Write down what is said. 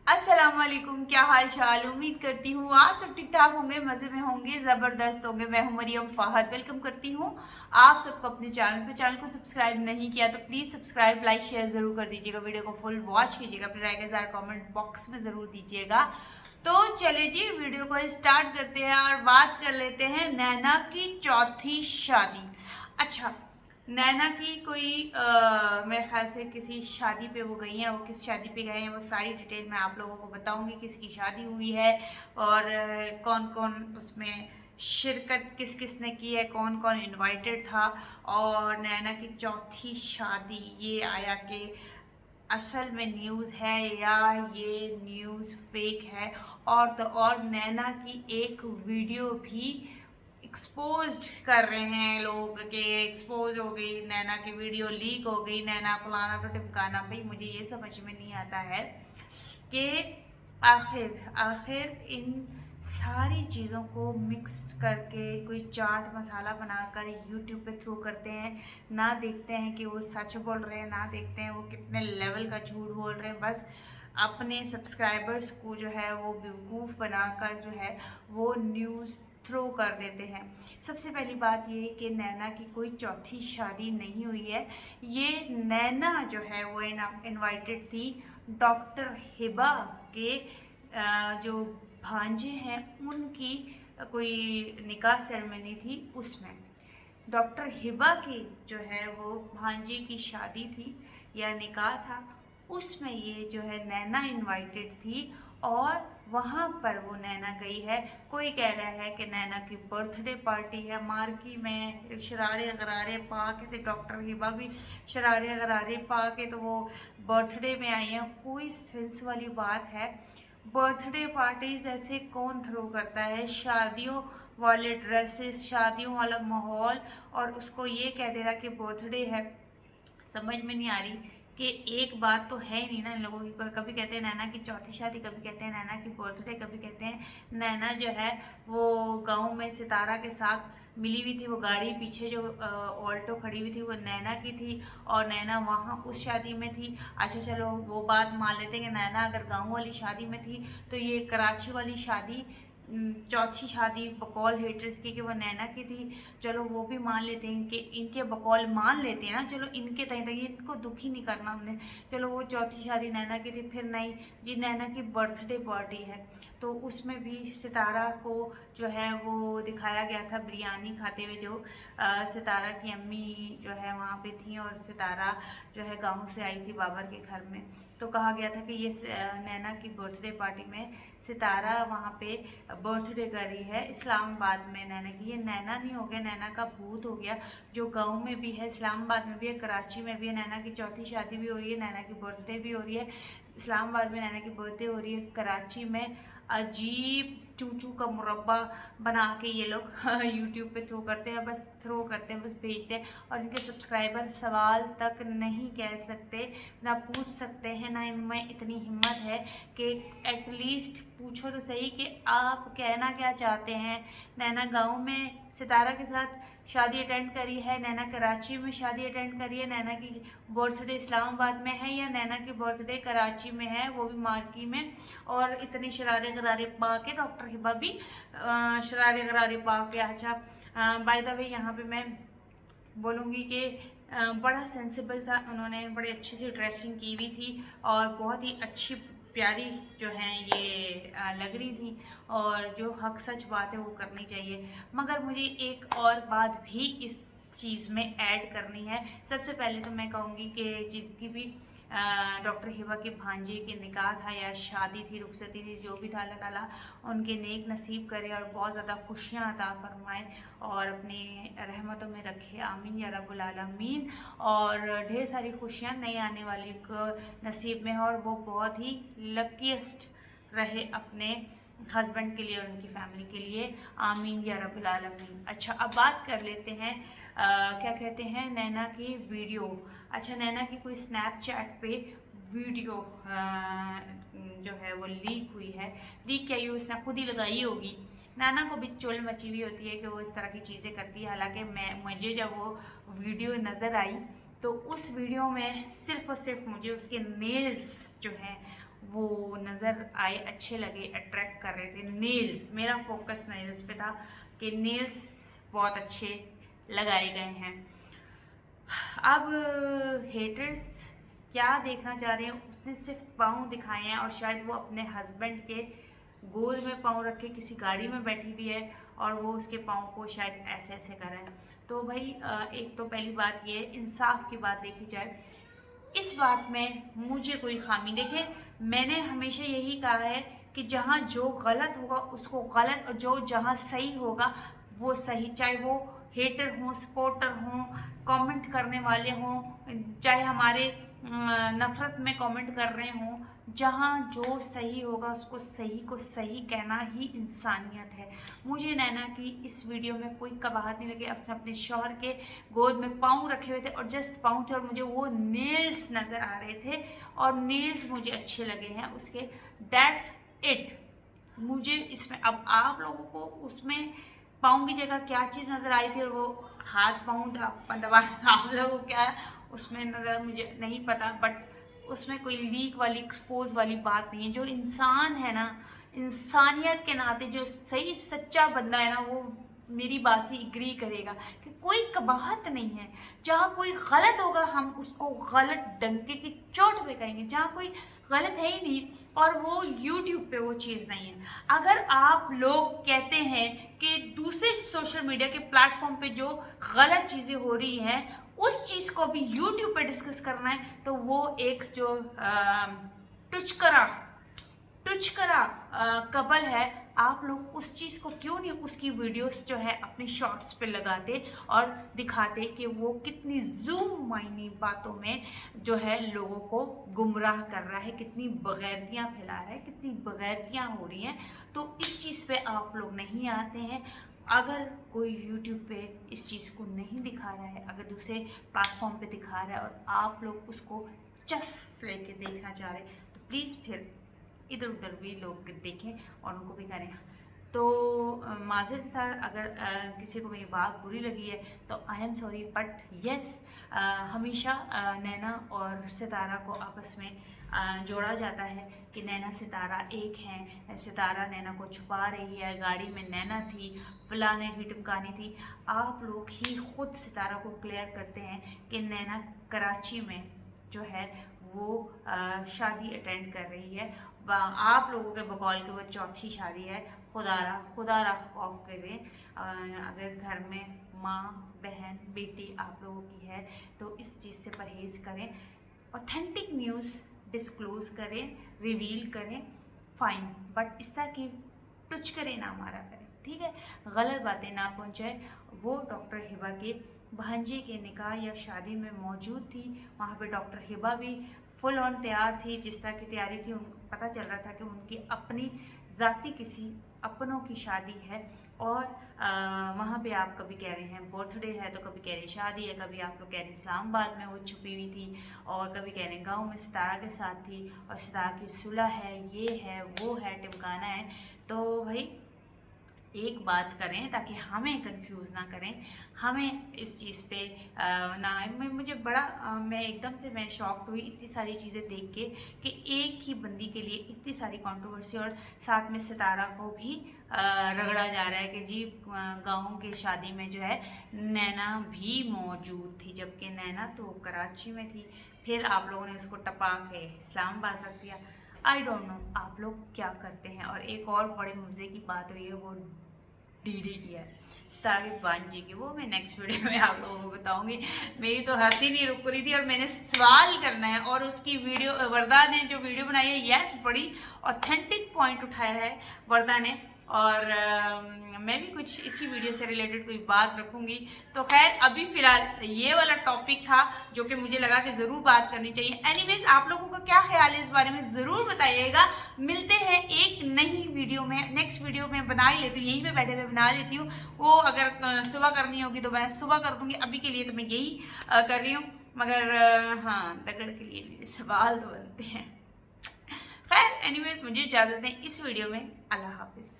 अस्सलाम वालेकुम, क्या हाल चाल। उम्मीद करती हूँ आप सब ठीक ठाक होंगे, मज़े में होंगे, ज़बरदस्त होंगे। मैं हूँ मरियम फ़ाहद, वेलकम करती हूँ आप सबको अपने चैनल पे। चैनल को सब्सक्राइब नहीं किया तो प्लीज़ सब्सक्राइब, लाइक, शेयर ज़रूर कर दीजिएगा। वीडियो को फुल वॉच कीजिएगा, अपने राय का इज़हार कमेंट बॉक्स में ज़रूर दीजिएगा। तो चले जी, वीडियो को स्टार्ट करते हैं और बात कर लेते हैं नैना की चौथी शादी। अच्छा, नैना की कोई मेरे ख्याल से किसी शादी पे वो गई हैं। वो किस शादी पे गए हैं वो सारी डिटेल मैं आप लोगों को बताऊंगी, किसकी शादी हुई है और कौन कौन उसमें शिरकत किस किस ने की है, कौन कौन इनवाइटेड था। और नैना की चौथी शादी ये आया कि असल में न्यूज़ है या ये न्यूज़ फेक है। और तो और नैना की एक वीडियो भी एक्सपोज्ड कर रहे हैं लोग कि एक्सपोज हो गई नैना की वीडियो, लीक हो गई नैना, फलाना तो टिमकाना। भाई मुझे ये समझ में नहीं आता है कि आखिर आखिर इन सारी चीज़ों को मिक्स करके कोई चाट मसाला बनाकर यूट्यूब पे थ्रो करते हैं। ना देखते हैं कि वो सच बोल रहे हैं, ना देखते हैं वो कितने लेवल का झूठ बोल रहे हैं। बस अपने सब्सक्राइबर्स को जो है वो बेवकूफ़ बनाकर जो है वो न्यूज़ थ्रो कर देते हैं। सबसे पहली बात ये कि नैना की कोई चौथी शादी नहीं हुई है। ये नैना जो है वो इनवाइटेड थी डॉक्टर हिबा के जो भांजे हैं उनकी कोई निकाह सेरेमनी थी। उसमें डॉक्टर हिबा की जो है वो भांजे की शादी थी या निकाह था, उसमें ये जो है नैना इनवाइटेड थी और वहाँ पर वो नैना गई है। कोई कह रहा है कि नैना की बर्थडे पार्टी है, मार्की में शरारे गरारे पा के थे, डॉक्टर हिबा भी शरारे गरारे पा के तो वो बर्थडे में आई हैं। कोई सेंस वाली बात है? बर्थडे पार्टीज ऐसे कौन थ्रो करता है? शादियों वाले ड्रेसेस, शादियों वाला माहौल, और उसको ये कह दे रहा कि बर्थडे है। समझ में नहीं आ रही कि एक बात तो है ही नहीं ना इन लोगों की। कभी कहते हैं नैना की चौथी शादी, कभी कहते हैं नैना की बर्थडे, कभी कहते हैं नैना जो है वो गांव में सितारा के साथ मिली हुई थी। वो गाड़ी पीछे जो ऑल्टो खड़ी हुई थी वो नैना की थी और नैना वहाँ उस शादी में थी। अच्छा चलो वो बात मान लेते हैं कि नैना अगर गाँव वाली शादी में थी तो ये कराची वाली शादी, चौथी शादी बकौल हेटर्स की कि वो नैना की थी। चलो वो भी मान लेते हैं कि इनके बकौल मान लेते हैं ना, चलो इनके तय तक इनको दुखी नहीं करना हमने। चलो वो चौथी शादी नैना की थी। फिर नहीं जी, नैना की बर्थडे पार्टी है तो उसमें भी सितारा को जो है वो दिखाया गया था बिरयानी खाते हुए। जो सितारा की अम्मी जो है वहाँ पे थी और सितारा जो है गाँव से आई थी बाबर के घर में। तो कहा गया था कि ये नैना की बर्थडे पार्टी में सितारा वहाँ पे बर्थडे कर रही है इस्लामाबाद में नैना की। ये नैना नहीं हो गया, नैना का भूत हो गया जो गांव में भी है, इस्लामाबाद में भी है, कराची में भी है। नैना की चौथी शादी भी हो रही है, नैना की बर्थडे भी हो रही है। इस्लामाबाद में नैना की बर्थडे हो रही है, कराची में अजीब चूचू का मुरब्बा बना के ये लोग यूट्यूब पे थ्रो करते हैं। बस थ्रो करते हैं, बस भेजते हैं। और इनके सब्सक्राइबर सवाल तक नहीं कह सकते, ना पूछ सकते हैं, ना इनमें इतनी हिम्मत है कि एटलीस्ट पूछो तो सही कि आप कहना क्या चाहते हैं। नैना गांव में सितारा के साथ शादी अटेंड करी है, नैना कराची में शादी अटेंड करी है, नैना की बर्थडे इस्लामाबाद में है या नैना की बर्थडे कराची में है, वो भी मार्की में। और इतने शरारे गरारे पा के डॉक्टर हिबा भी शरारे गरारे पा के। अच्छा बाय द वे यहाँ पे मैं बोलूँगी कि बड़ा सेंसिबल सा उन्होंने बड़ी अच्छी सी ड्रेसिंग की हुई थी और बहुत ही अच्छी प्यारी जो है ये लग रही थी। और जो हक सच बात है वो करनी चाहिए। मगर मुझे एक और बात भी इस चीज़ में ऐड करनी है। सबसे पहले तो मैं कहूँगी कि जिसकी भी डॉक्टर हिबा के भांजे के निकाह था या शादी थी, रुखसती थी, जो भी था, अल्लाह ताला उनके नेक नसीब करे और बहुत ज़्यादा खुशियाँ अता फरमाए और अपनी रहमतों में रखे, आमीन या रब्बुल आलमीन। और ढेर सारी खुशियाँ नई आने वाली को नसीब में हो और वो बहुत ही लकीस्ट रहे अपने हस्बैंड के लिए और उनकी फैमिली के लिए, आमीन या रब्बुल आलमीन। अच्छा अब बात कर लेते हैं क्या कहते हैं नैना की वीडियो। अच्छा नैना की कोई स्नैपचैट पे वीडियो जो है वो लीक हुई है। लीक क्या, ये उसने खुद ही लगाई होगी। नैना को भी चुल मची हुई होती है कि वो इस तरह की चीज़ें करती है। हालांकि मुझे जब वो वीडियो नज़र आई तो उस वीडियो में सिर्फ और सिर्फ मुझे उसके नेल्स जो हैं वो नज़र आए, अच्छे लगे, अट्रैक्ट कर रहे थे। नेल्स, मेरा फोकस नेल्स पे था कि नेल्स बहुत अच्छे लगाए गए हैं। अब हेटर्स क्या देखना चाह रहे हैं, उसने सिर्फ पाँव दिखाए हैं और शायद वो अपने हस्बैंड के गोद में पाँव रखे किसी गाड़ी में बैठी हुई है और वो उसके पाँव को शायद ऐसे ऐसे कर रहा है। तो भाई एक तो पहली बात ये है, इंसाफ की बात देखी जाए, इस बात में मुझे कोई खामी देखे। मैंने हमेशा यही कहा है कि जहाँ जो गलत होगा उसको गलत, और जो जहाँ सही होगा वो सही, चाहे वो हेटर हों, सपोर्टर हों, कमेंट करने वाले हों, चाहे हमारे नफरत में कमेंट कर रहे हों, जहाँ जो सही होगा उसको सही को सही कहना ही इंसानियत है। मुझे नैना की इस वीडियो में कोई कबाहत नहीं लगी। अपने शौहर के गोद में पाँव रखे हुए थे और जस्ट पाँव थे और मुझे वो नेल्स नज़र आ रहे थे और नेल्स मुझे अच्छे लगे हैं उसके। That's it. मुझे इसमें, अब आप लोगों को उसमें पाँव की जगह क्या चीज़ नज़र आई थी और वो हाथ पाँव दबा आप लोगों को क्या उसमें नज़र, मुझे नहीं पता, बट उसमें कोई लीक वाली, एक्सपोज वाली बात नहीं है। जो इंसान है ना, इंसानियत के नाते जो सही सच्चा बंदा है ना, वो मेरी बात से एग्री करेगा कि कोई कबाहत नहीं है। जहाँ कोई गलत होगा हम उसको गलत डंके की चोट पे कहेंगे, जहाँ कोई गलत है ही नहीं और वो YouTube पे वो चीज़ नहीं है। अगर आप लोग कहते हैं कि दूसरे सोशल मीडिया के प्लेटफॉर्म पे जो गलत चीज़ें हो रही हैं उस चीज़ को भी YouTube पे डिस्कस करना है, तो वो एक जो टुचकरा कपल है, आप लोग उस चीज़ को क्यों नहीं उसकी वीडियोस जो है अपने शॉर्ट्स पे लगाते और दिखाते कि वो कितनी जूम मायनी बातों में जो है लोगों को गुमराह कर रहा है, कितनी बगैरतियाँ फैला रहा है, कितनी बगैरतियाँ हो रही हैं। तो इस चीज़ पे आप लोग नहीं आते हैं। अगर कोई YouTube पे इस चीज़ को नहीं दिखा रहा है, अगर दूसरे प्लेटफॉर्म पे दिखा रहा है और आप लोग उसको चस लेके देखना चाह रहे हैं, तो प्लीज़ फिर इधर उधर भी लोग देखें और उनको भी करें। तो माज़रत था अगर किसी को मेरी बात बुरी लगी है तो I am sorry, but yes, हमेशा नैना और सितारा को आपस में जोड़ा जाता है कि नैना सितारा एक हैं। सितारा नैना को छुपा रही है, गाड़ी में नैना थी, फलाने की टिमकानी थी। आप लोग ही खुद सितारा को क्लियर करते हैं कि नैना कराची में जो है वो शादी अटेंड कर रही है। आप लोगों के बकौल के वो चौथी शादी है। खुदारा खौफ करें, अगर घर में माँ बहन बेटी आप लोगों की है तो इस चीज़ से परहेज़ करें। ऑथेंटिक न्यूज़ डिस्क्लोज़ करें, रिवील करें, फाइन, बट इस तरह की टच करें ना मारा करें, ठीक है। गलत बातें ना पहुँचाए। वो डॉक्टर हिबा के भांजे के निकाह या शादी में मौजूद थी, वहाँ पे डॉक्टर हिबा भी फुल ऑन तैयार थी। जिस तरह की तैयारी थी पता चल रहा था कि उनकी अपनी ज़ाती किसी अपनों की शादी है और वहाँ पे आप कभी कह रहे हैं बर्थडे है तो कभी कह रहे हैं शादी है, कभी आप लोग कह रहे हैं इस्लामाबाद में वो छुपी हुई थी और कभी कह रहे हैं गाँव में सितारा के साथ थी और सितारा की सुलह है, ये है वो है, टिमकाना है। तो भाई एक बात करें ताकि हमें कंफ्यूज ना करें, हमें इस चीज़ पे ना मुझे बड़ा मैं एकदम से मैं शॉक्ड हुई इतनी सारी चीज़ें देख के कि एक ही बंदी के लिए इतनी सारी कंट्रोवर्सी और साथ में सितारा को भी रगड़ा जा रहा है कि जी गाँव के शादी में जो है नैना भी मौजूद थी, जबकि नैना तो कराची में थी। फिर आप लोगों ने उसको टपा के इस्लामाबाद रख दिया। आई डोंट नो आप लोग क्या करते हैं। और एक और बड़े मज़े की बात हुई है वो डीडी की है, सितारा के भांजे की, वो मैं नेक्स्ट वीडियो में आप लोगों को बताऊंगी। मेरी तो हंसी नहीं रुक रही थी और मैंने सवाल करना है और उसकी वीडियो वर्दा ने जो वीडियो बनाई है, यस, बड़ी ऑथेंटिक पॉइंट उठाया है वर्दा ने और मैं भी कुछ इसी वीडियो से रिलेटेड कोई बात रखूंगी। तो खैर अभी फ़िलहाल ये वाला टॉपिक था जो कि मुझे लगा कि ज़रूर बात करनी चाहिए। एनीवेज आप लोगों का क्या ख्याल है इस बारे में ज़रूर बताइएगा। मिलते हैं एक नई वीडियो में, नेक्स्ट वीडियो में बना ही लेती हूँ, यहीं पे बैठे हुए बना लेती हूँ। वो अगर सुबह करनी होगी तो मैं सुबह कर दूँगी, अभी के लिए तो मैं यही कर रही हूँ। मगर हाँ, दगड़ के लिए भी सवाल तो बनते हैं। खैर एनीवेज मुझे इजाज़त दें इस वीडियो में। अल्लाह हाफिज़।